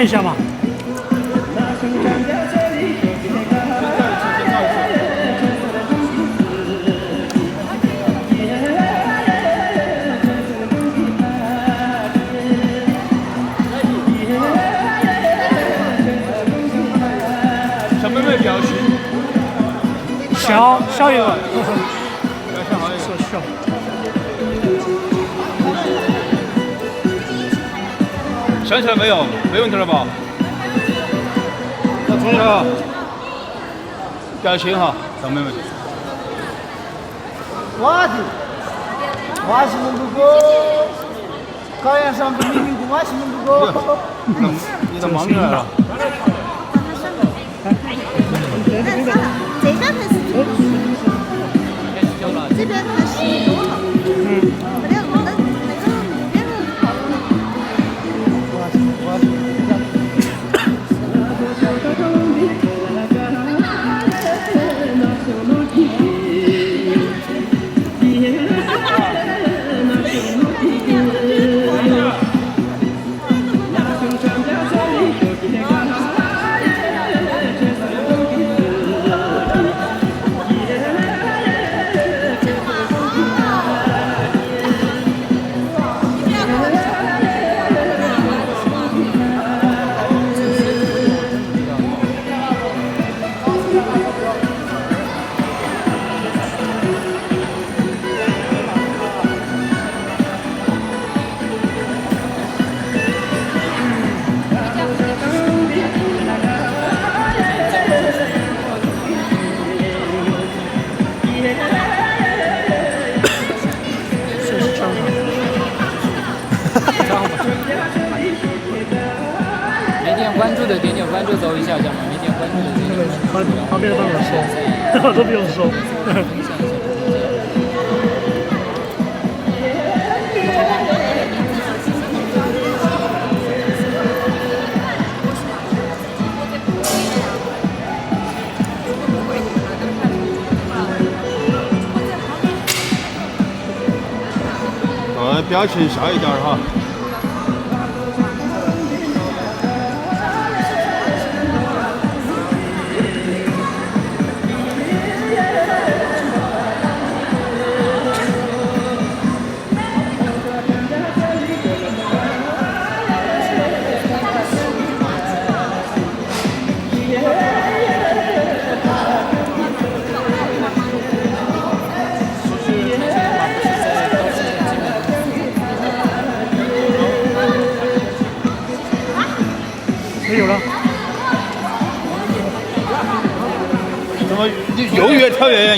看一下嘛。小妹妹表情，小一个，表情好一点。小。想起来没有？没问题了吧？那同学，表情哈，小妹妹。Wasi menduga kau yang sampai minggu masih menduga 你的忙起来了。这边才是最多这边才是多了。那个路边的好没点关注的点点关注走一下，这样没点关注的点点关注。旁边的帮我说，都不用说。表情笑一点哈。没有了。怎么又越跳越远？